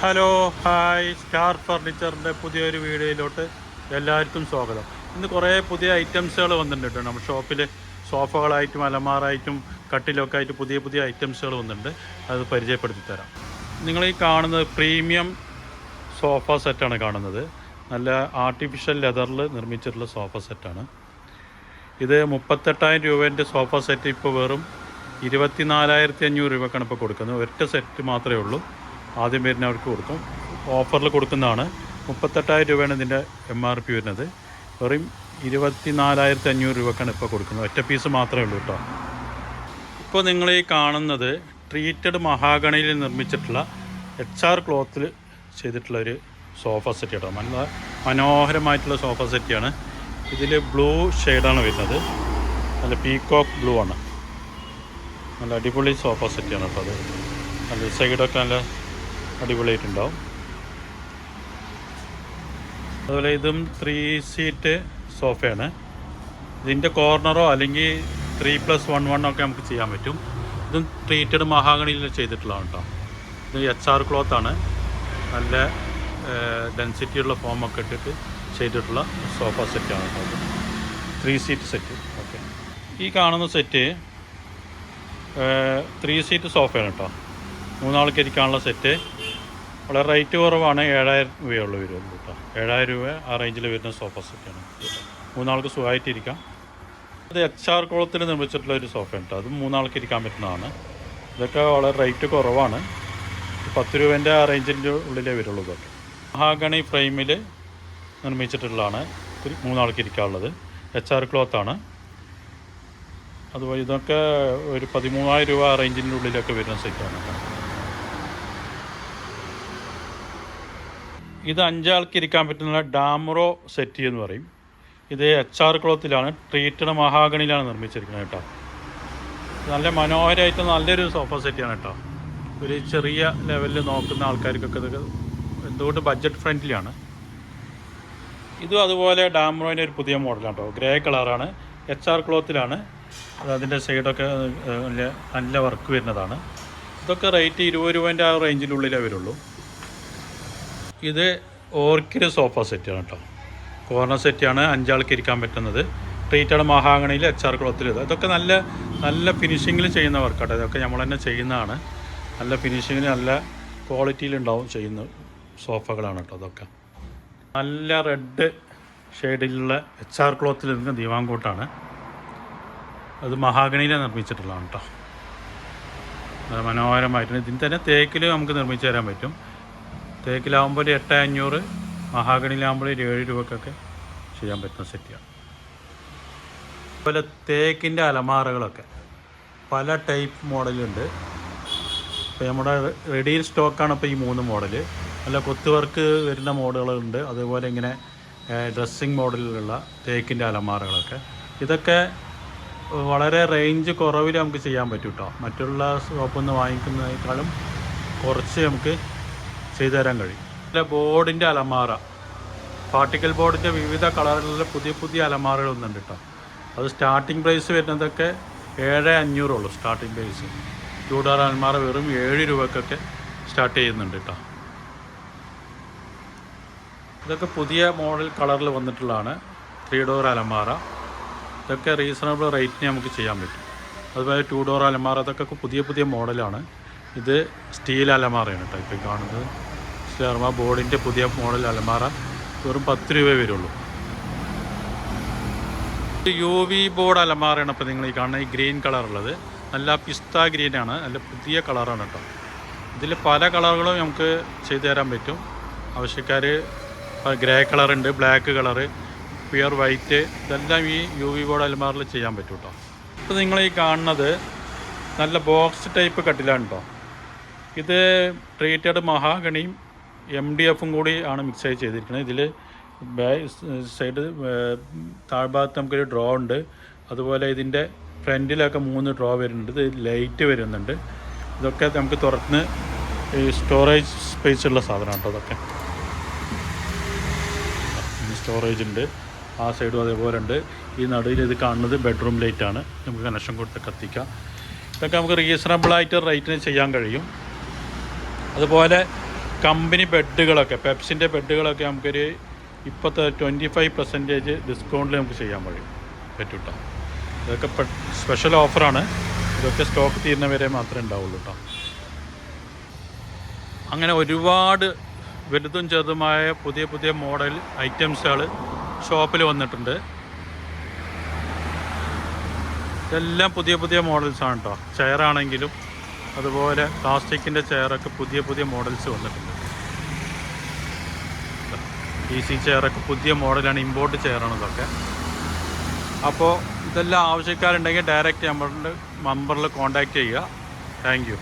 Hello hi star ഫർണിച്ചറിൻ്റെ പുതിയൊരു വീഡിയോയിലോട്ട് എല്ലാവർക്കും സ്വാഗതം. ഇന്ന് കുറേ പുതിയ ഐറ്റംസുകൾ വന്നിട്ടുണ്ട് നമ്മുടെ ഷോപ്പിൽ. സോഫകളായിട്ടും അലമാറായിട്ടും കട്ടിലൊക്കെ ആയിട്ട് പുതിയ പുതിയ ഐറ്റംസുകൾ വന്നിട്ടുണ്ട്. അത് പരിചയപ്പെടുത്തി തരാം. നിങ്ങൾ ഈ കാണുന്നത് പ്രീമിയം സോഫ സെറ്റാണ് കാണുന്നത്. നല്ല ആർട്ടിഫിഷ്യൽ ലെതറിൽ നിർമ്മിച്ചിട്ടുള്ള സോഫ സെറ്റാണ് ഇത്. 38,000 രൂപേൻ്റെ സോഫ സെറ്റ് ഇപ്പോൾ വെറും 24,500 രൂപക്കാണ് ഇപ്പോൾ കൊടുക്കുന്നത്. ഒറ്റ സെറ്റ് മാത്രമേ ഉള്ളൂ. ആദ്യം വരുന്നവർക്ക് കൊടുക്കും. ഓഫറിൽ കൊടുക്കുന്നതാണ്. 38,000 രൂപയാണ് ഇതിൻ്റെ MRP വരുന്നത്. വെറും 24,500 രൂപക്കാണ് ഇപ്പോൾ കൊടുക്കുന്നത്. ഒറ്റ പീസ് മാത്രമേ ഉള്ളൂ കേട്ടോ. ഇപ്പോൾ നിങ്ങൾ ഈ കാണുന്നത് ട്രീറ്റഡ് മഹാഗണിയിൽ നിർമ്മിച്ചിട്ടുള്ള HR ക്ലോത്തിൽ ചെയ്തിട്ടുള്ള ഒരു സോഫ സെറ്റ് കേട്ടോ. നല്ല മനോഹരമായിട്ടുള്ള സോഫ സെറ്റാണ്. ഇതിൽ ബ്ലൂ ഷെയ്ഡാണ് വരുന്നത്. നല്ല പീകോക്ക് ബ്ലൂ ആണ്. നല്ല അടിപൊളി സോഫ സെറ്റാണ് കേട്ടോ. അത് നല്ല സൈഡൊക്കെ നല്ല അടിപൊളിയായിട്ടുണ്ടാവും. അതുപോലെ ഇതും 3 സീറ്റ് സോഫയാണ്. ഇതിൻ്റെ കോർണറോ അല്ലെങ്കിൽ 3+1 ഒക്കെ നമുക്ക് ചെയ്യാൻ പറ്റും. ഇതും ട്രീറ്റഡ് മഹാഗണിയിൽ ചെയ്തിട്ടുള്ളതാണ് കേട്ടോ. ഇത് HR ക്ലോത്താണ്. നല്ല ഡെൻസിറ്റിയുള്ള ഫോമൊക്കെ ഇട്ടിട്ട് ചെയ്തിട്ടുള്ള സോഫ സെറ്റാണ് കേട്ടോ. 3 സീറ്റ് സെറ്റ്. ഓക്കെ, ഈ കാണുന്ന സെറ്റ് 3 സീറ്റ് സോഫയാണ് കേട്ടോ. 3 ആൾക്ക് ഇരിക്കാനുള്ള സെറ്റ്. വളരെ റേറ്റ് കുറവാണ്. 7,000 രൂപയുള്ളൂ വരുള്ളൂ കേട്ടോ. 7,000 രൂപ ആ റേഞ്ചിൽ വരുന്ന സോഫ സെറ്റാണ്. 3 ആൾക്ക് സുഖമായിട്ടിരിക്കാം. അത് HR ക്ലോത്തിൽ നിർമ്മിച്ചിട്ടുള്ള ഒരു സോഫയാണ് കേട്ടോ. അതും 3 ആൾക്ക് ഇരിക്കാൻ പറ്റുന്നതാണ്. ഇതൊക്കെ വളരെ റേറ്റ് കുറവാണ്. 10 രൂപേൻ്റെ ആ റേഞ്ചിൻ്റെ ഉള്ളിലേ വരുള്ളൂ ഇതൊക്കെ. മഹാഗണി ഫ്രെയിമിൽ നിർമ്മിച്ചിട്ടുള്ളതാണ് 3 ആൾക്ക് ഇരിക്കാനുള്ളത്. HR ക്ലോത്താണ്. അതുപോലെ ഇതൊക്കെ ഒരു 13,000 രൂപ റേഞ്ചിൻ്റെ ഉള്ളിലൊക്കെ വരുന്ന സെറ്റാണ്. ഇത് 5 ആൾക്ക് ഇരിക്കാൻ പറ്റുന്ന ഡാമറോ സെറ്റ് എന്ന് പറയും. ഇത് HR ക്ലോത്തിലാണ്, ട്രീറ്റഡ് മഹാഗണിയിലാണ് നിർമ്മിച്ചിരിക്കുന്നത് കേട്ടോ. നല്ല മനോഹരമായിട്ട് നല്ലൊരു സോഫ സെറ്റാണ് കേട്ടോ. ഒരു ചെറിയ ലെവലിൽ നോക്കുന്ന ആൾക്കാർക്കൊക്കെ ഇതൊക്കെ എന്തുകൊണ്ട് ബഡ്ജറ്റ് ഫ്രണ്ട്ലിയാണ്. ഇതും അതുപോലെ ഡാമറോൻ്റെ ഒരു പുതിയ മോഡലാണ് കേട്ടോ. ഗ്രേ കളറാണ്, HR ക്ലോത്തിലാണ്. അതിൻ്റെ സൈഡൊക്കെ നല്ല വർക്ക് വരുന്നതാണ്. ഇതൊക്കെ റേറ്റ് 20 രൂപേൻ്റെ ആ റേഞ്ചിനുള്ളിലേ വരുള്ളൂ. ഇത് ഓർക്കിഡ് സോഫ സെറ്റാണ് കേട്ടോ. കോർണർ സെറ്റാണ്. 5 ആൾക്ക് ഇരിക്കാൻ പറ്റുന്നത്. ട്രീറ്റഡ് മഹാഗണിയിൽ HR ക്ലോത്തിൽ. ഇതൊക്കെ നല്ല നല്ല ഫിനിഷിങ്ങിൽ ചെയ്യുന്ന വർക്കാട്ടോ. ഇതൊക്കെ നമ്മൾ തന്നെ ചെയ്യുന്നതാണ്. നല്ല ഫിനിഷിങ്ങിന് നല്ല ക്വാളിറ്റിയിലുണ്ടാവും ചെയ്യുന്ന സോഫകളാണ് കേട്ടോ. അതൊക്കെ നല്ല റെഡ് ഷെയ്ഡിലുള്ള HR ക്ലോത്തിൽ നിൽക്കുന്ന ദിവാങ്കോട്ടാണ്. അത് മഹാഗണിയിലാണ് നിർമ്മിച്ചിട്ടുള്ളതാണ് കേട്ടോ. അത് മനോഹരമായിട്ടുണ്ട്. ഇതിന് തന്നെ തേക്കിൽ നമുക്ക് നിർമ്മിച്ചു തരാൻ പറ്റും. തേക്കിലാവുമ്പോൾ 8,500, മഹാഗണിയിലാവുമ്പോൾ 7 രൂപക്കൊക്കെ ചെയ്യാൻ പറ്റുന്ന സെറ്റാണ്. അതുപോലെ തേക്കിൻ്റെ അലമാറകളൊക്കെ പല ടൈപ്പ് മോഡലുണ്ട്. ഇപ്പോൾ നമ്മുടെ റെഡിയിൽ സ്റ്റോക്കാണ് ഇപ്പോൾ ഈ 3 മോഡല്. നല്ല കൊത്ത് വർക്ക് വരുന്ന മോഡലുകളുണ്ട്. അതുപോലെ ഇങ്ങനെ ഡ്രസ്സിങ് മോഡലിലുള്ള തേക്കിൻ്റെ അലമാറകളൊക്കെ. ഇതൊക്കെ വളരെ റേഞ്ച് കുറവിൽ നമുക്ക് ചെയ്യാൻ പറ്റും കേട്ടോ. മറ്റുള്ള ഷോപ്പിൽ നിന്ന് വാങ്ങിക്കുന്നതിനേക്കാളും കുറച്ച് നമുക്ക് ചെയ്തു തരാൻ കഴിയും. പിന്നെ ബോർഡിൻ്റെ അലമാറ, പാർട്ടിക്കൽ ബോർഡിൻ്റെ വിവിധ കളറിലുള്ള പുതിയ പുതിയ അലമാറകൾ ഒന്നുണ്ട് കേട്ടോ. അത് സ്റ്റാർട്ടിംഗ് പ്രൈസ് വരുന്നതൊക്കെ 7,500 ഉള്ളൂ സ്റ്റാർട്ടിംഗ് പ്രൈസ്. 2 ഡോർ അലമാറ വെറും 7 രൂപക്കൊക്കെ സ്റ്റാർട്ട് ചെയ്യുന്നുണ്ട് കേട്ടോ. ഇതൊക്കെ പുതിയ മോഡൽ കളറിൽ വന്നിട്ടുള്ളതാണ് 3 ഡോർ അലമാറ. ഇതൊക്കെ റീസണബിൾ റേറ്റിന് നമുക്ക് ചെയ്യാൻ പറ്റും. അതുപോലെ 2 ഡോർ അലമാറ, അതൊക്കെ പുതിയ പുതിയ മോഡലാണ്. ഇത് സ്റ്റീൽ അലമാറയാണ് കേട്ടോ. ഇപ്പോൾ കാണുന്നത് സ്റ്റീൽ അലമാറ, ബോർഡിൻ്റെ പുതിയ മോഡൽ അലമാറ. വെറും 10 രൂപ വരുള്ളൂ. UV ബോർഡ് അലമാറയാണ് ഇപ്പോൾ നിങ്ങൾ ഈ കാണുന്ന ഈ ഗ്രീൻ കളറുള്ളത്. നല്ല പിസ്ത ഗ്രീനാണ്. നല്ല പുതിയ കളറാണ് കേട്ടോ. ഇതിൽ പല കളറുകളും നമുക്ക് ചെയ്തു തരാൻ പറ്റും. ആവശ്യക്കാർ ഗ്രേ കളറുണ്ട്, ബ്ലാക്ക് കളറ്, പ്യുർ വൈറ്റ്, ഇതെല്ലാം ഈ UV ബോർഡ് അലമാറിൽ ചെയ്യാൻ പറ്റും കേട്ടോ. ഇപ്പോൾ നിങ്ങൾ ഈ കാണുന്നത് നല്ല ബോക്സ് ടൈപ്പ് കട്ടിലാണ് കേട്ടോ. ഇത് ട്രീറ്റഡ് മഹാഗണിയും MDFും കൂടി ആണ് മിക്സായി ചെയ്തിരിക്കുന്നത്. ഇതിൽ സൈഡ് താഴ്ഭാഗത്ത് നമുക്കൊരു ഡ്രോ ഉണ്ട്. അതുപോലെ ഇതിൻ്റെ ഫ്രണ്ടിലൊക്കെ 3 ഡ്രോ വരുന്നുണ്ട്. ഇത് ലൈറ്റ് വരുന്നുണ്ട്. ഇതൊക്കെ നമുക്ക് തുറന്ന് ഈ സ്റ്റോറേജ് സ്പേസ് ഉള്ള സാധനമാണ് കേട്ടോ. അതൊക്കെ സ്റ്റോറേജ് ഉണ്ട്. ആ സൈഡും അതേപോലെ ഉണ്ട്. ഈ നടുവിൽ ഇത് കാണുന്നത് ബെഡ്റൂം ലൈറ്റാണ്. നമുക്ക് കണക്ഷൻ കൊടുത്ത് കത്തിക്കാം. ഇതൊക്കെ നമുക്ക് റീസണബിളായിട്ട് റേറ്റിന് ചെയ്യാൻ കഴിയും. അതുപോലെ കമ്പനി ബെഡുകളൊക്കെ പെപ്സിൻ്റെ ബെഡുകളൊക്കെ നമുക്കൊരു ഇപ്പോഴത്തെ 25% ഡിസ്കൗണ്ടിൽ നമുക്ക് ചെയ്യാൻ പറ്റും കേട്ടോ. ഇതൊക്കെ സ്പെഷ്യൽ ഓഫറാണ്. ഇതൊക്കെ സ്റ്റോക്ക് തീരുന്നവരെ മാത്രമേ ഉണ്ടാവുള്ളൂ കേട്ടോ. അങ്ങനെ ഒരുപാട് വലുതും ചെറുതുമായ പുതിയ പുതിയ മോഡൽ ഐറ്റംസുകൾ ഷോപ്പിൽ വന്നിട്ടുണ്ട്. ഇതെല്ലാം പുതിയ പുതിയ മോഡൽസാണ് കേട്ടോ. ചെയറാണെങ്കിലും അതുപോലെ പ്ലാസ്റ്റിക്കിൻ്റെ ചെയറൊക്കെ പുതിയ പുതിയ മോഡൽസ് വന്നിട്ടുണ്ട്. ഈസി ചെയറൊക്കെ പുതിയ മോഡലാണ്, ഇമ്പോർട്ട് ചെയറാണ് ഇതൊക്കെ. അപ്പോൾ ഇതെല്ലാം ആവശ്യക്കാരുണ്ടെങ്കിൽ ഡയറക്റ്റ് നമ്പറിൽ കോൺടാക്റ്റ് ചെയ്യുക. Thank you.